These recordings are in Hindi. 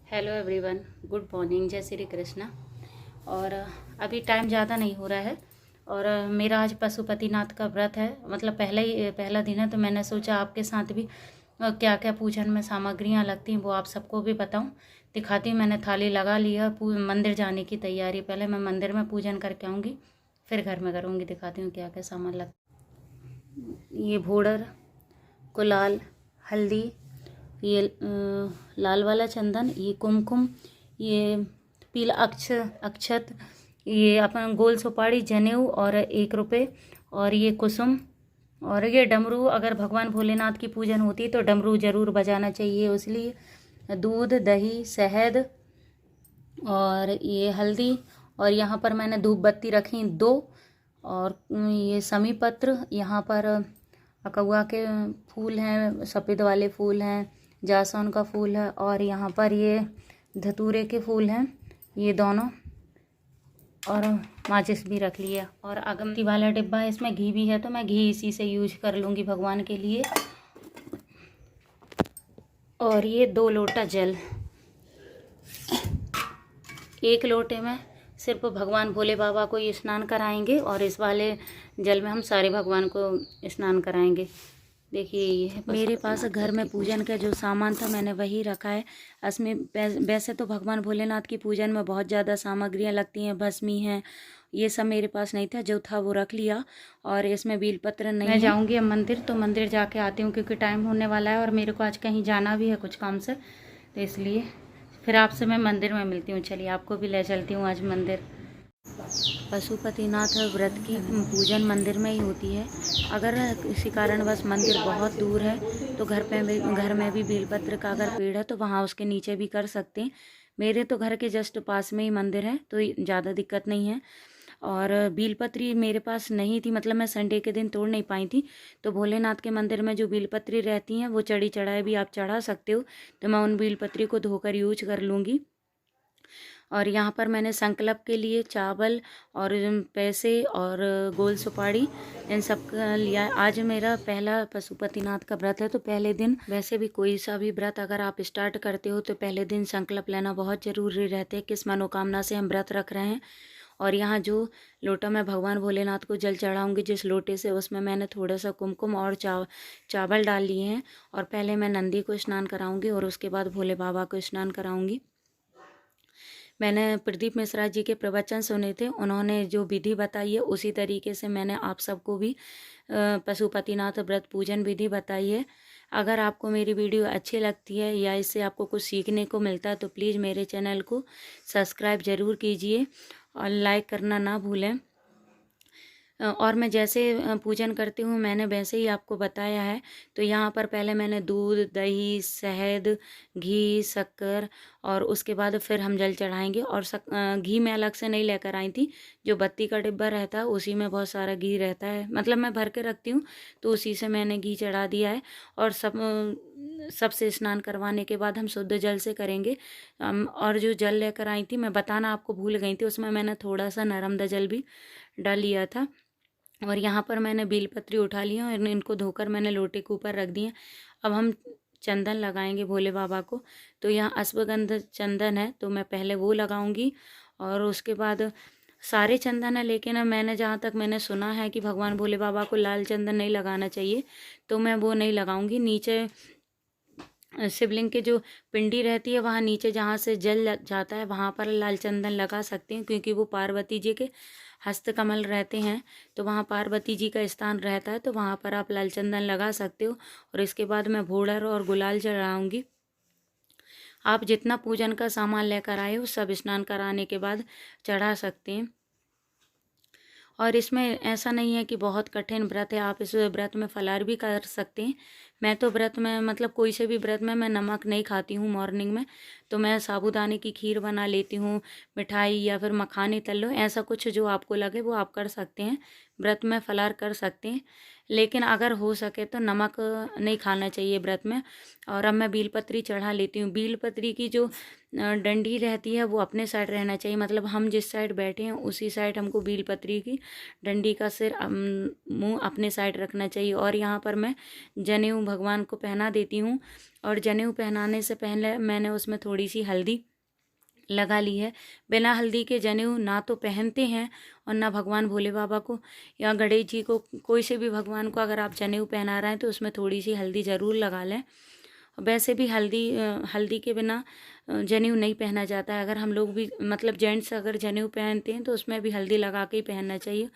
हेलो एवरीवन, गुड मॉर्निंग, जय श्री कृष्णा। और अभी टाइम ज़्यादा नहीं हो रहा है और मेरा आज पशुपतिनाथ का व्रत है। मतलब पहला दिन है, तो मैंने सोचा आपके साथ भी क्या क्या पूजन में सामग्रियाँ लगती हैं वो आप सबको भी बताऊं। दिखाती हूँ, मैंने थाली लगा लिया। मंदिर जाने की तैयारी, पहले मैं मंदिर में पूजन करके आऊँगी, फिर घर में करूँगी। दिखाती हूँ क्या क्या सामान लगता। ये भोडर, गुलाल, हल्दी, ये लाल वाला चंदन, ये कुमकुम, ये पीला अक्षत, ये अपन गोल सुपारी, जनेऊ और 1 रुपये, और ये कुसुम, और ये डमरू। अगर भगवान भोलेनाथ की पूजन होती है तो डमरू ज़रूर बजाना चाहिए, इसलिए दूध, दही, शहद और ये हल्दी। और यहाँ पर मैंने धूप बत्ती रखी 2, और ये समी पत्र, यहाँ पर अकउआ के फूल हैं, सफ़ेद वाले फूल हैं, जासौन का फूल है, और यहाँ पर ये धतूरे के फूल हैं, ये दोनों, और माचिस भी रख लिया। और अगमती वाला डिब्बा है, इसमें घी भी है, तो मैं घी इसी से यूज कर लूँगी भगवान के लिए। और ये 2 लोटा जल, 1 लोटे में सिर्फ भगवान भोले बाबा को ही स्नान कराएंगे, और इस वाले जल में हम सारे भगवान को स्नान कराएंगे। देखिए, ये है मेरे पास घर में पूजन का जो सामान था, मैंने वही रखा है। इसमें वैसे तो भगवान भोलेनाथ की पूजन में बहुत ज़्यादा सामग्रियाँ लगती हैं, भस्मी हैं, ये सब मेरे पास नहीं था, जो था वो रख लिया। और इसमें बेलपत्र नहीं है। मैं जाऊँगी अब मंदिर, तो मंदिर जाके आती हूँ, क्योंकि टाइम होने वाला है और मेरे को आज कहीं जाना भी है कुछ काम से, तो इसलिए फिर आपसे मैं मंदिर में मिलती हूँ। चलिए, आपको भी ले चलती हूँ आज मंदिर। पशुपतिनाथ व्रत की पूजन मंदिर में ही होती है। अगर किसी कारणवश मंदिर बहुत दूर है तो घर में भी बेलपत्र का अगर पेड़ है तो वहाँ उसके नीचे भी कर सकते हैं। मेरे तो घर के जस्ट पास में ही मंदिर है, तो ज़्यादा दिक्कत नहीं है। और बेलपत्री मेरे पास नहीं थी, मतलब मैं संडे के दिन तोड़ नहीं पाई थी, तो भोलेनाथ के मंदिर में जो बेलपत्री रहती हैं वो चढ़ी चढ़ाई भी आप चढ़ा सकते हो, तो मैं उन बेलपत्री को धोकर यूज कर लूँगी। और यहाँ पर मैंने संकल्प के लिए चावल और पैसे और गोल सुपारी, इन सब का लिया। आज मेरा पहला पशुपतिनाथ का व्रत है, तो पहले दिन, वैसे भी कोई सा भी व्रत अगर आप स्टार्ट करते हो तो पहले दिन संकल्प लेना बहुत ज़रूरी रहता है, किस मनोकामना से हम व्रत रख रहे हैं। और यहाँ जो लोटा मैं भगवान भोलेनाथ को जल चढ़ाऊंगी, जिस लोटे से, उसमें मैंने थोड़ा सा कुमकुम और चावल डाल लिए हैं। और पहले मैं नंदी को स्नान कराऊंगी और उसके बाद भोले बाबा को स्नान कराऊंगी। मैंने प्रदीप मिश्रा जी के प्रवचन सुने थे, उन्होंने जो विधि बताई है उसी तरीके से मैंने आप सबको भी पशुपतिनाथ व्रत पूजन विधि बताई है। अगर आपको मेरी वीडियो अच्छी लगती है या इससे आपको कुछ सीखने को मिलता है तो प्लीज़ मेरे चैनल को सब्सक्राइब ज़रूर कीजिए और लाइक करना ना भूलें। और मैं जैसे पूजन करती हूँ मैंने वैसे ही आपको बताया है। तो यहाँ पर पहले मैंने दूध, दही, शहद, घी, शक्कर, और उसके बाद फिर हम जल चढ़ाएंगे। और घी मैं अलग से नहीं लेकर आई थी, जो बत्ती का डिब्बा रहता है उसी में बहुत सारा घी रहता है, मतलब मैं भर के रखती हूँ, तो उसी से मैंने घी चढ़ा दिया है। और सबसे स्नान करवाने के बाद हम शुद्ध जल से करेंगे। और जो जल लेकर आई थी, मैं बताना आपको भूल गई थी, उसमें मैंने थोड़ा सा नर्मदा जल भी डाल लिया था। और यहाँ पर मैंने बेलपत्री उठा ली है और इनको धोकर मैंने लोटे के ऊपर रख दिए। अब हम चंदन लगाएंगे भोले बाबा को। तो यहाँ अश्वगंध चंदन है, तो मैं पहले वो लगाऊंगी, और उसके बाद सारे चंदन है, लेकिन अब मैंने जहाँ तक मैंने सुना है कि भगवान भोले बाबा को लाल चंदन नहीं लगाना चाहिए, तो मैं वो नहीं लगाऊंगी। नीचे शिवलिंग के जो पिंडी रहती है, वहाँ नीचे जहाँ से जल जाता है वहाँ पर लाल चंदन लगा सकते हैं, क्योंकि वो पार्वती जी के हस्तकमल रहते हैं, तो वहाँ पार्वती जी का स्थान रहता है, तो वहाँ पर आप लाल चंदन लगा सकते हो। और इसके बाद मैं भोडर और गुलाल चढ़ाऊँगी। आप जितना पूजन का सामान लेकर आए हो सब स्नान कराने के बाद चढ़ा सकते हैं। और इसमें ऐसा नहीं है कि बहुत कठिन व्रत है, आप इस व्रत में फलाहार भी कर सकते हैं। मैं तो व्रत में, मतलब कोई से भी व्रत में मैं नमक नहीं खाती हूँ मॉर्निंग में, तो मैं साबूदाने की खीर बना लेती हूँ, मिठाई या फिर मखाने तल लो, ऐसा कुछ जो आपको लगे वो आप कर सकते हैं, व्रत में फलाहार कर सकते हैं। लेकिन अगर हो सके तो नमक नहीं खाना चाहिए व्रत में। और अब मैं बेलपत्री चढ़ा लेती हूँ। बेलपत्री की जो डंडी रहती है वो अपने साइड रहना चाहिए, मतलब हम जिस साइड बैठे हैं उसी साइड हमको बेलपत्री की डंडी का सिर मुंह अपने साइड रखना चाहिए। और यहाँ पर मैं जनेऊ भगवान को पहना देती हूँ। और जनेऊ पहनाने से पहले मैंने उसमें थोड़ी सी हल्दी लगा ली है। बिना हल्दी के जनेऊ ना तो पहनते हैं और ना भगवान भोले बाबा को या गणेश जी को, कोई से भी भगवान को अगर आप जनेऊ पहना रहे हैं तो उसमें थोड़ी सी हल्दी ज़रूर लगा लें। वैसे भी हल्दी के बिना जनेऊ नहीं पहना जाता है। अगर हम लोग भी मतलब जेंट्स अगर जनेऊ पहनते हैं तो उसमें भी हल्दी लगा के ही पहनना चाहिए।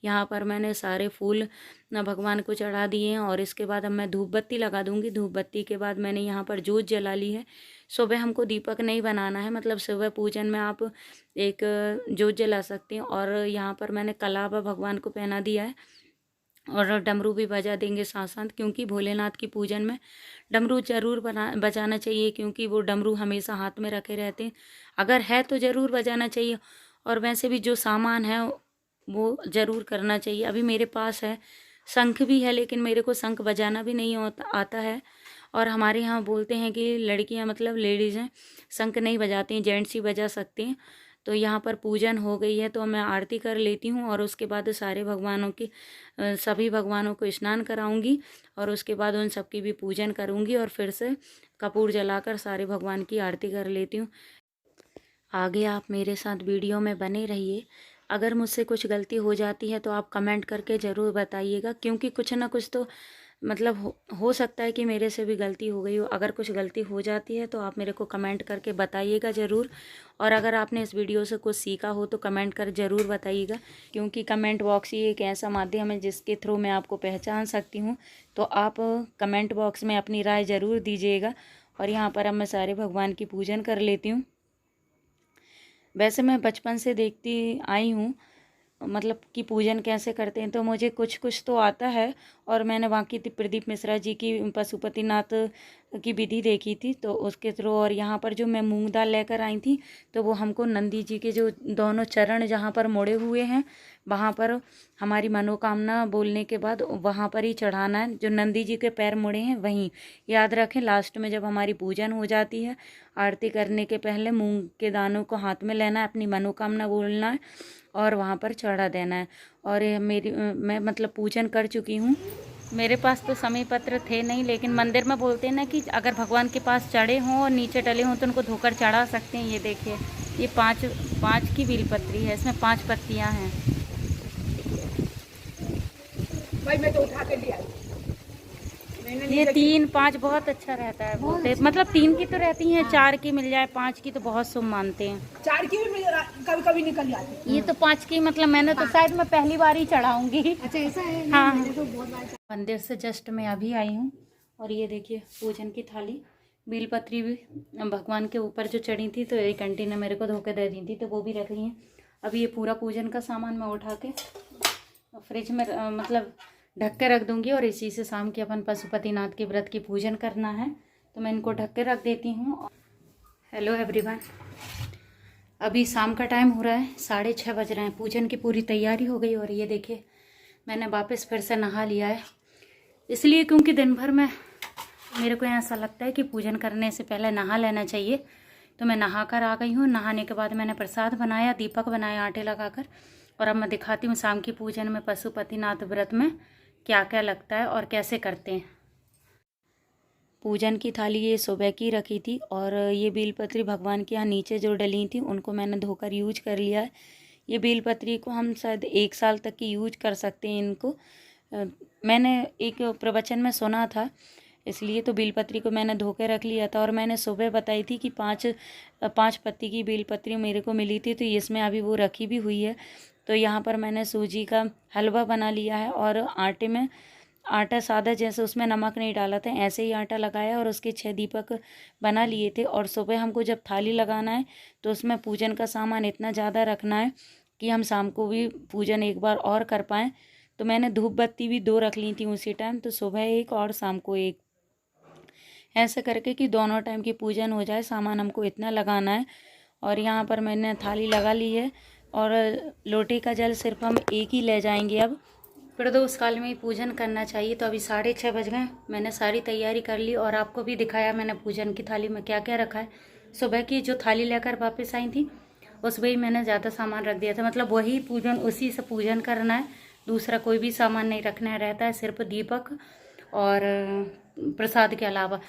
यहाँ पर मैंने सारे फूल भगवान को चढ़ा दिए हैं और इसके बाद अब मैं धूप बत्ती लगा दूँगी। धूप बत्ती के बाद मैंने यहाँ पर जोत जला ली है। सुबह हमको दीपक नहीं बनाना है, मतलब सुबह पूजन में आप एक जोत जला सकते हैं। और यहाँ पर मैंने कलावा भगवान को पहना दिया है और डमरू भी बजा देंगे साथ साथ, क्योंकि भोलेनाथ की पूजन में डमरू ज़रूर बजाना चाहिए, क्योंकि वो डमरू हमेशा हाथ में रखे रहते हैं। अगर है तो ज़रूर बजाना चाहिए। और वैसे भी जो सामान है वो ज़रूर करना चाहिए। अभी मेरे पास है शंख भी है, लेकिन मेरे को शंख बजाना भी नहीं आता है। और हमारे यहाँ बोलते हैं कि लड़कियाँ मतलब लेडीज़ हैं शंख नहीं बजाती हैं, जेंट्स ही बजा सकते हैं। तो यहाँ पर पूजन हो गई है तो मैं आरती कर लेती हूँ और उसके बाद सारे भगवानों की सभी भगवानों को स्नान कराऊंगी और उसके बाद उन सबकी भी पूजन करूँगी और फिर से कपूर जलाकर सारे भगवान की आरती कर लेती हूँ। आगे आप मेरे साथ वीडियो में बने रहिए। अगर मुझसे कुछ गलती हो जाती है तो आप कमेंट करके ज़रूर बताइएगा, क्योंकि कुछ ना कुछ तो मतलब हो सकता है कि मेरे से भी गलती हो गई हो। अगर कुछ गलती हो जाती है तो आप मेरे को कमेंट करके बताइएगा ज़रूर। और अगर आपने इस वीडियो से कुछ सीखा हो तो कमेंट कर ज़रूर बताइएगा, क्योंकि कमेंट बॉक्स ही एक ऐसा माध्यम है जिसके थ्रू मैं आपको पहचान सकती हूँ। तो आप कमेंट बॉक्स में अपनी राय ज़रूर दीजिएगा। और यहाँ पर अब मैं सारे भगवान की पूजन कर लेती हूँ। वैसे मैं बचपन से देखती आई हूँ मतलब कि पूजन कैसे करते हैं, तो मुझे कुछ कुछ तो आता है। और मैंने वहाँ की प्रदीप मिश्रा जी की पशुपतिनाथ की विधि देखी थी तो उसके थ्रू। और यहाँ पर जो मैं मूंग दाल लेकर आई थी तो वो हमको नंदी जी के जो दोनों चरण जहाँ पर मुड़े हुए हैं वहाँ पर हमारी मनोकामना बोलने के बाद वहाँ पर ही चढ़ाना है। जो नंदी जी के पैर मुड़े हैं वहीं याद रखें। लास्ट में जब हमारी पूजन हो जाती है आरती करने के पहले मूंग के दानों को हाथ में लेना है, अपनी मनोकामना बोलना है और वहाँ पर चढ़ा देना है। और मैं मतलब पूजन कर चुकी हूँ। मेरे पास तो समय पत्र थे नहीं, लेकिन मंदिर में बोलते हैं ना कि अगर भगवान के पास चढ़े हों और नीचे डले हों तो उनको धोकर चढ़ा सकते हैं। ये देखिए ये पाँच की बेलपत्री है, इसमें 5 पत्तियाँ हैं। भाई मैं तो उठा के लिया। ये 3-5 बहुत अच्छा रहता है बोलते, मतलब 3 की तो रहती हैं, 4 की मिल जाए 5 की तो बहुत शुभ मानते हैं। 4 की भी कभी कभी निकल जाती है। ये तो 5 की मतलब मैंने तो शायद मैं पहली बार ही चढ़ाऊंगी। अच्छा ऐसा है? हाँ मैंने तो बहुत बार। मंदिर से जस्ट मैं अभी आई हूँ और ये देखिए पूजन की थाली, बेलपत्री भी भगवान के ऊपर जो चढ़ी थी तो एक आंटी ने मेरे को धोके दे दी थी तो वो भी रख ली हैं। अभी ये पूरा पूजन का सामान मैं उठा के फ्रिज में मतलब ढक के रख दूंगी और इसी से शाम के अपन पशुपतिनाथ के व्रत की पूजन करना है तो मैं इनको ढक के रख देती हूँ। हेलो एवरीवन, अभी शाम का टाइम हो रहा है, 6:30 बज रहे हैं। पूजन की पूरी तैयारी हो गई और ये देखिए मैंने वापस फिर से नहा लिया है, इसलिए क्योंकि दिन भर में मेरे को ऐसा लगता है कि पूजन करने से पहले नहा लेना चाहिए। तो मैं नहा कर आ गई हूँ। नहाने के बाद मैंने प्रसाद बनाया, दीपक बनाया आटे लगाकर। और अब मैं दिखाती हूँ शाम की पूजन में पशुपतिनाथ व्रत में क्या क्या लगता है और कैसे करते हैं। पूजन की थाली ये सुबह की रखी थी और ये बेलपत्री भगवान के यहाँ नीचे जो डली थी उनको मैंने धोकर यूज कर लिया है। ये बेलपत्री को हम शायद 1 साल तक की यूज कर सकते हैं इनको। मैंने एक प्रवचन में सुना था, इसलिए तो बेलपत्री को मैंने धो के रख लिया था। और मैंने सुबह बताई थी कि 5 पत्ती की बेलपत्री मेरे को मिली थी, तो इसमें अभी वो रखी भी हुई है। तो यहाँ पर मैंने सूजी का हलवा बना लिया है और आटे में आटा सादा जैसे उसमें नमक नहीं डाला था ऐसे ही आटा लगाया और उसके 6 दीपक बना लिए थे। और सुबह हमको जब थाली लगाना है तो उसमें पूजन का सामान इतना ज़्यादा रखना है कि हम शाम को भी पूजन एक बार और कर पाएँ। तो मैंने धूप बत्ती भी 2 रख ली थी उसी टाइम, तो सुबह 1 और शाम को 1, ऐसे करके कि दोनों टाइम की पूजन हो जाए। सामान हमको इतना लगाना है। और यहाँ पर मैंने थाली लगा ली है और लोटे का जल सिर्फ हम एक ही ले जाएंगे अब, प्रदोष काल में ही पूजन करना चाहिए। तो अभी 6:30 बज गए, मैंने सारी तैयारी कर ली और आपको भी दिखाया मैंने पूजन की थाली में क्या क्या रखा है। सुबह की जो थाली लेकर वापस आई थी उसमें ही मैंने ज़्यादा सामान रख दिया था, मतलब वही पूजन, उसी से पूजन करना है, दूसरा कोई भी सामान नहीं रखना रहता है, सिर्फ दीपक और प्रसाद के अलावा।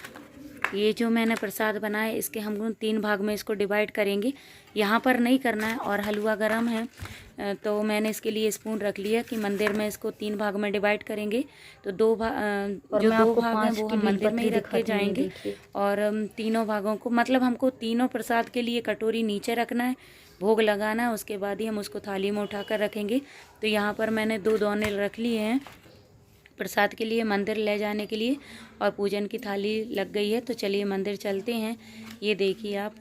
ये जो मैंने प्रसाद बनाया इसके हम 3 भाग में इसको डिवाइड करेंगे, यहाँ पर नहीं करना है। और हलवा गरम है तो मैंने इसके लिए स्पून रख लिया कि मंदिर में इसको 3 भाग में डिवाइड करेंगे। तो 2 भाग हैं वो हम मंदिर में ही रख के जाएंगे और तीनों भागों को, मतलब हमको तीनों प्रसाद के लिए कटोरी नीचे रखना है, भोग लगाना है, उसके बाद ही हम उसको थाली में उठाकर रखेंगे। तो यहाँ पर मैंने 2 दोने रख लिए हैं प्रसाद के लिए, मंदिर ले जाने के लिए, और पूजन की थाली लग गई है। तो चलिए मंदिर चलते हैं। ये देखिए आप,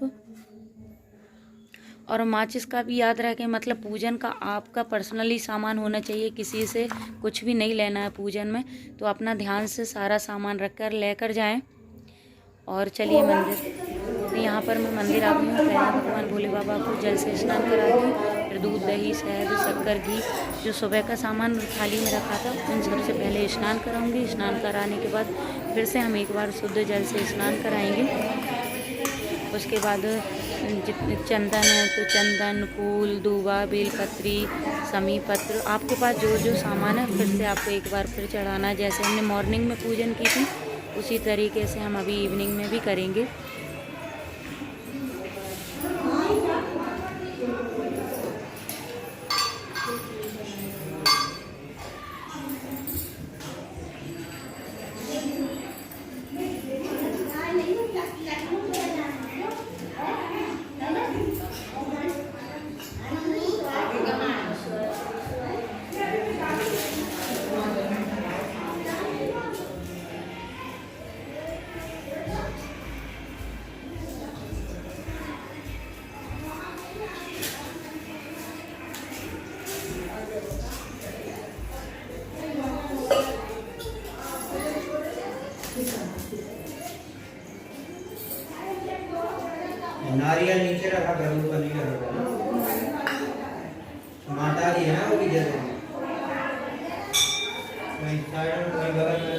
और माचिस का भी याद रखें, मतलब पूजन का आपका पर्सनली सामान होना चाहिए, किसी से कुछ भी नहीं लेना है पूजन में। तो अपना ध्यान से सारा सामान रख कर लेकर जाएं। और चलिए मंदिर, तो यहाँ पर मैं मंदिर आ गई हूँ। पहले भगवान भोले बाबा को जल से स्नान कराती हूँ, फिर दूध, दही, शहद, शक्कर, घी, जो सुबह का सामान थाली में रखा था उन सबसे पहले स्नान कराऊंगी। स्नान कराने के बाद फिर से हम एक बार शुद्ध जल से स्नान कराएंगे। उसके बाद चंदन है तो चंदन, फूल, दूबा, बेलपत्री, समी पत्र, आपके पास जो जो सामान है फिर से आपको एक बार फिर चढ़ाना है। जैसे हमने मॉर्निंग में पूजन की थी उसी तरीके से हम अभी इवनिंग में भी करेंगे। नारियल नीचे रखा कर, ऊपर नहीं रखा। माता जी है ना वो भी दे देंगे, वहीं साइड में वहीं बगल में।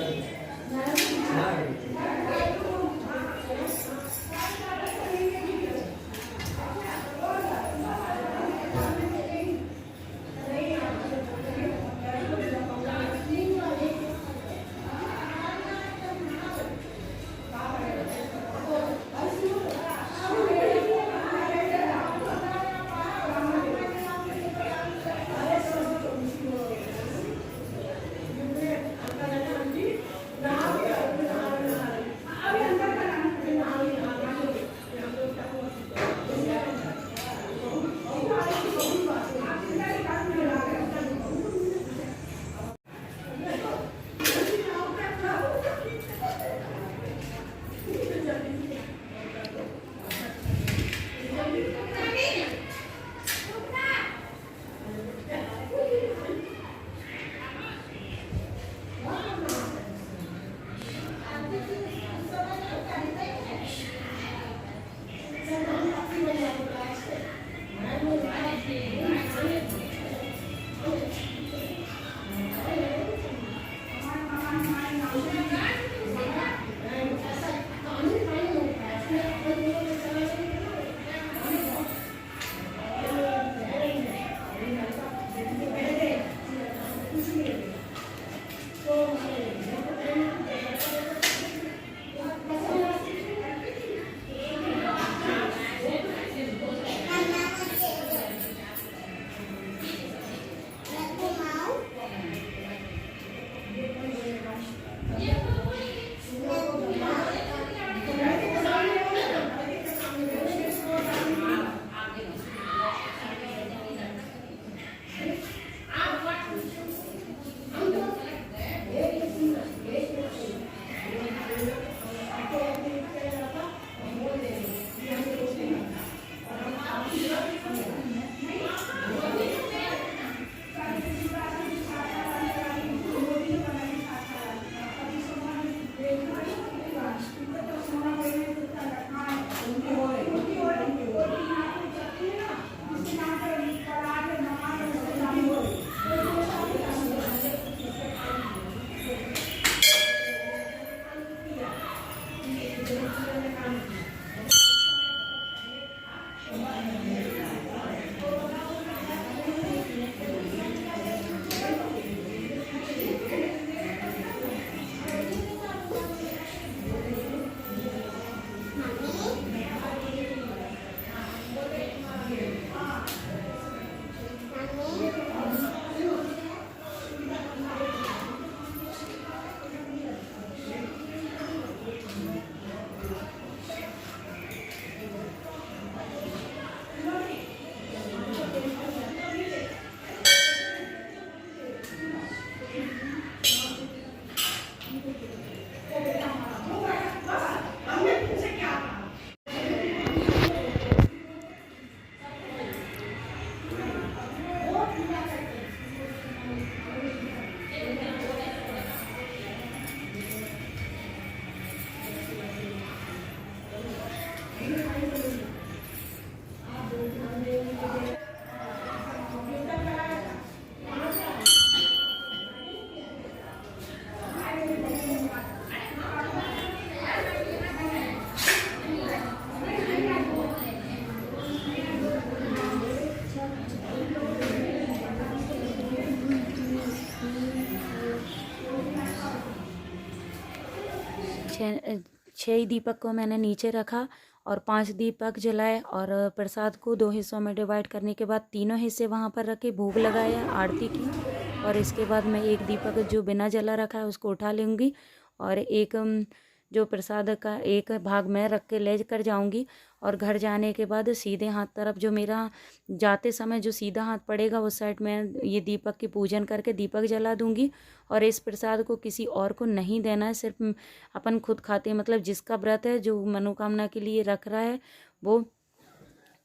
छः दीपक को मैंने नीचे रखा और 5 दीपक जलाए और प्रसाद को 2 हिस्सों में डिवाइड करने के बाद तीनों हिस्से वहाँ पर रखे, भोग लगाया, आरती की और इसके बाद मैं एक दीपक जो बिना जला रखा है उसको उठा लूँगी और एक जो प्रसाद का एक भाग मैं रख के ले कर जाऊँगी और घर जाने के बाद सीधे हाथ तरफ जो मेरा जाते समय जो सीधा हाथ पड़ेगा उस साइड में ये दीपक की पूजन करके दीपक जला दूँगी और इस प्रसाद को किसी और को नहीं देना है, सिर्फ अपन खुद खाते हैं। मतलब जिसका व्रत है, जो मनोकामना के लिए रख रहा है, वो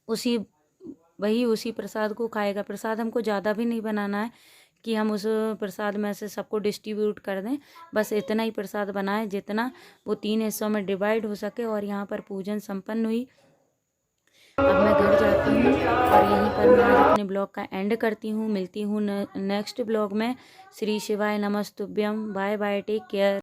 उसी प्रसाद को खाएगा। प्रसाद हमको ज़्यादा भी नहीं बनाना है कि हम उस प्रसाद में से सबको डिस्ट्रीब्यूट कर दें, बस इतना ही प्रसाद बनाएं जितना वो 3 हिस्सों में डिवाइड हो सके। और यहाँ पर पूजन संपन्न हुई। अब मैं घर जाती हूँ और यहीं पर मैं आज अपने ब्लॉग का एंड करती हूँ। मिलती हूँ नेक्स्ट ब्लॉग में। श्री शिवाय नमस्तुभ्यम। Bye bye, take care.